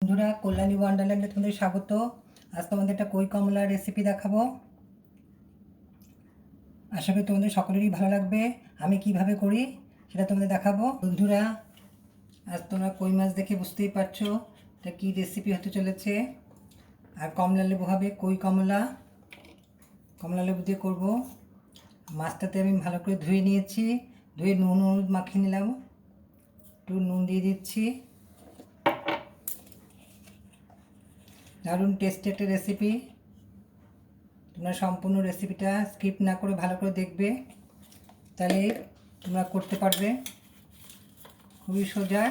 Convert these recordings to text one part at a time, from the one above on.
বন্ধুরা, কল্যাণী ওয়ান্ডারল্যান্ডে তোমাদের স্বাগত। আজ তোমাদের একটা কই কমলার রেসিপি দেখাবো। আশা করি তোমাদের সকলেরই ভালো লাগবে। আমি কিভাবে করি সেটা তোমাদের দেখাবো। বন্ধুরা, আজ তোমরা কই মাছ দেখে বুঝতেই পারছো এটা কী রেসিপি হতে চলেছে। আর কমলা লেবু হবে, কই কমলা কমলা লেবু দিয়ে করবো। মাছটাতে আমি ভালো করে ধুয়ে নিয়েছি, ধুয়ে নুন হলুদ মাখিয়ে নিলাম। একটু নুন দিয়ে দিচ্ছি। দারুণ টেস্টি একটা রেসিপি। তোমরা সম্পূর্ণ রেসিপিটা স্কিপ না করে ভালো করে দেখবে, তাহলে তোমরা করতে পারবে। খুবই সোজা।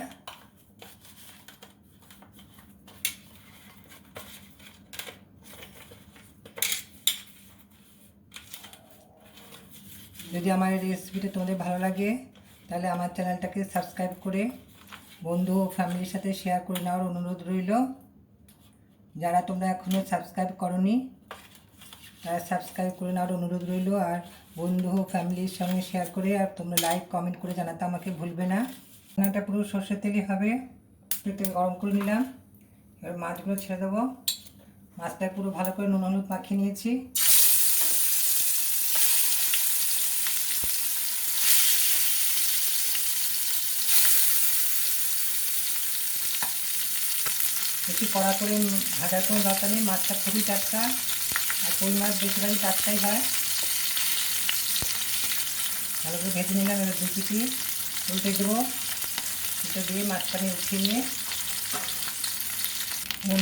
যদি আমার এই রেসিপিটা তোমাদের ভালো লাগে তাহলে আমার চ্যানেলটাকে সাবস্ক্রাইব করে বন্ধু ও ফ্যামিলির সাথে শেয়ার করে নেওয়ার অনুরোধ রইল। যারা তোমরা এখনও সাবস্ক্রাইব করোনি তারা সাবস্ক্রাইব করে নেওয়ার অনুরোধ রইল। আর বন্ধু ও ফ্যামিলির সঙ্গে শেয়ার করে আর তোমরা লাইক কমেন্ট করে জানাতে আমাকে ভুলবে না। রান্নাটা পুরো সর্ষের তেলই হবে। তেল গরম করে নিলাম, এবার মাছগুলো ছেড়ে দেবো। মাছটা পুরো ভালো করে নুন হলুদ মাখিয়ে নিয়েছি। বেশি কড়া করে ভাজার কোনো দরকার নেই, মাছটা খুবই টাটকা। আর কই মাছ বেশিরভাগই টাটকাই হয়। ভালো করে ভেজে নিলাম। এবার দু পিটি উল্টে দেবো। উল্টে দিয়ে মাছটা আমি উঠিয়ে নিয়ে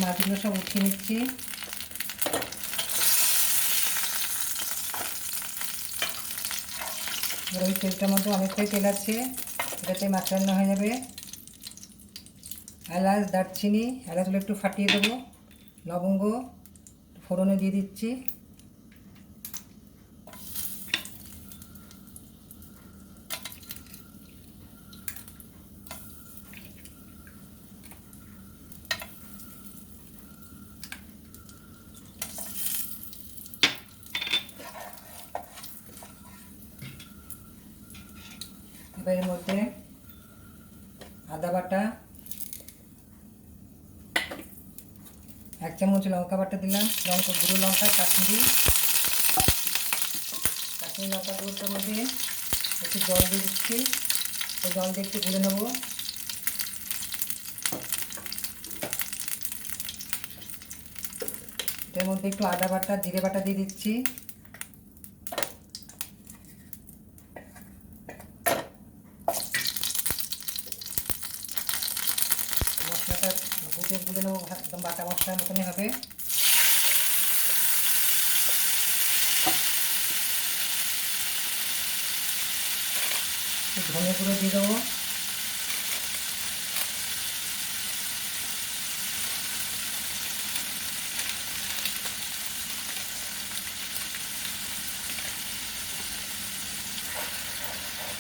মাছগুলো সব উঠিয়ে নিচ্ছি। এবার ওই তেলটার মধ্যে অনেকটাই তেল আছে, এটাতে মাছ রান্না হয়ে যাবে। এলাচ দারচিনি, এলাচগুলো একটু ফাটিয়ে দেবো। লবঙ্গ ফোড়নে দিয়ে দিচ্ছি। এবার এর মধ্যে আদা বাটা, 1 চামচ লঙ্কা বাটা দিলাম, গুঁড়ো লঙ্কা, কাশ্মীরি লঙ্কা গুঁড়োটার মধ্যে একটু জল দিয়ে দিচ্ছি। ওই জল দিয়ে একটু গুলে নেবো। এর মধ্যে একটু আদা বাটা জিরে বাটা দিয়ে দিচ্ছি। মশলাটা গুলে নেবো, একদম বাটা মশলার মতনই হবে। ধনে গুঁড়ো দিয়ে দেবো।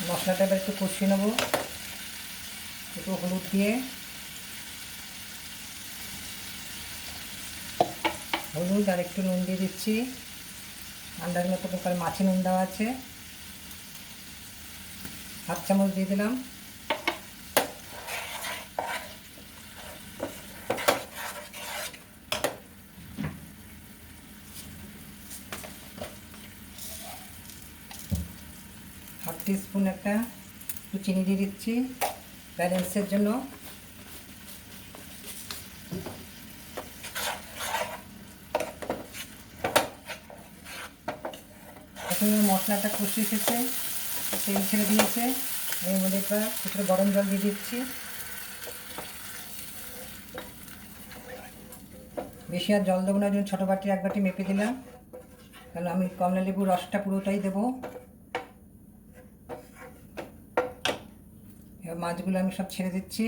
মশলাটা এবার একটু কষিয়ে নেবো, একটু হলুদ দিয়ে। হলুদ আর একটু নুন দিয়ে দিচ্ছি, আন্দাজ মতো করে। মাছে নুন দেওয়া আছে, 1/2 চামচ দিয়ে দিলাম। হাফ টিস্পুন একটা একটু চিনি দিয়ে দিচ্ছি ব্যালেন্সের জন্য। এখন মশলাটা কষিয়ে এসেছে, তেল ছেড়ে দিয়েছে। এর মধ্যে একটু গরম জল দিয়ে দিচ্ছি। বেশি আর জল দেবো না, জন্য ছোটো বাটি 1 বাটি মেপে দিলাম, কারণ আমি কমলা লেবুর রসটা পুরোটাই দেবো। এবার মাছগুলো আমি সব ছেড়ে দিচ্ছি।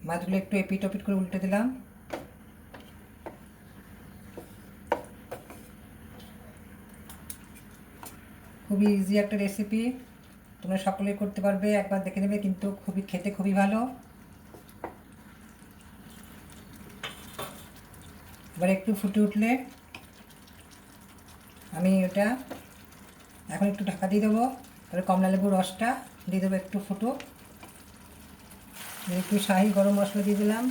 মাছগুলো একটু এপিট ওপিট করে উল্টে দিলাম। খুবই ইজি একটা রেসিপি, তোমরা সকলেই করতে পারবে, একবার দেখে নেবে, কিন্তু খেতে খুবই ভালো। এবার একটু ফুটে উঠলে আমি ওটা এখন একটু ঢাকা দিয়ে দেবো, তারপরে কমলা লেবুর রসটা দিয়ে দেবো একটু ফুটুক। একটু শাহি গরম মশলা দিয়ে দিলাম,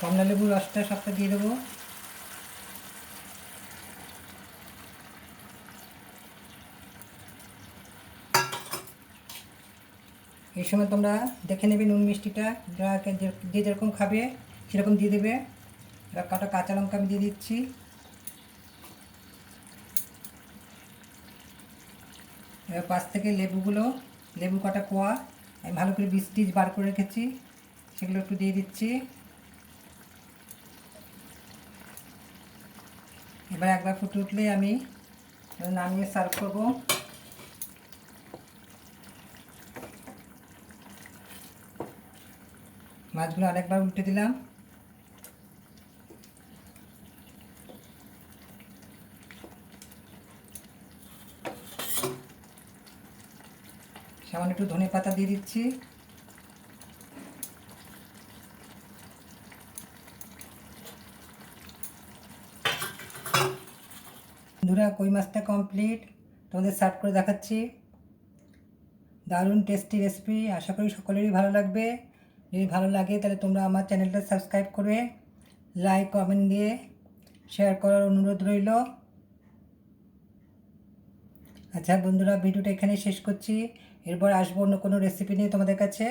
কমলা লেবুর রসটা সবটা দিয়ে দেবো। এই সময় তোমরা দেখে নেবে নুন মিষ্টিটা, যে যেরকম খাবে সেরকম দিয়ে দেবে। এবার কাটা কাঁচা লঙ্কা আমি দিয়ে দিচ্ছি। এবার পাশ থেকে লেবু কাটা কোয়া আমি ভালো করে বীজ টিজ বার করে রেখেছি, সেগুলো একটু দিয়ে দিচ্ছি। এবার একবার ফুটে উঠলে আমি নামিয়ে সার্ভ করব। মাছগুলো আরেকবার উল্টে দিলাম। সামান্য একটু ধনে পাতা দিয়ে দিচ্ছি। বন্ধুরা, কই মাছটা কমপ্লিট, তোমাদের সার্ভ করে দেখাচ্ছি। দারুণ টেস্টি রেসিপি, আশা করি সকলেরই ভালো লাগবে। যদি ভালো লাগে তাহলে তোমরা আমার চ্যানেলটা সাবস্ক্রাইব করে লাইক কমেন্ট দিয়ে শেয়ার করার অনুরোধ রইল। আচ্ছা বন্ধুরা, ভিডিওটা এখানে শেষ করছি। এরপর আসবো অন্য কোনো রেসিপি নিয়ে তোমাদের কাছে।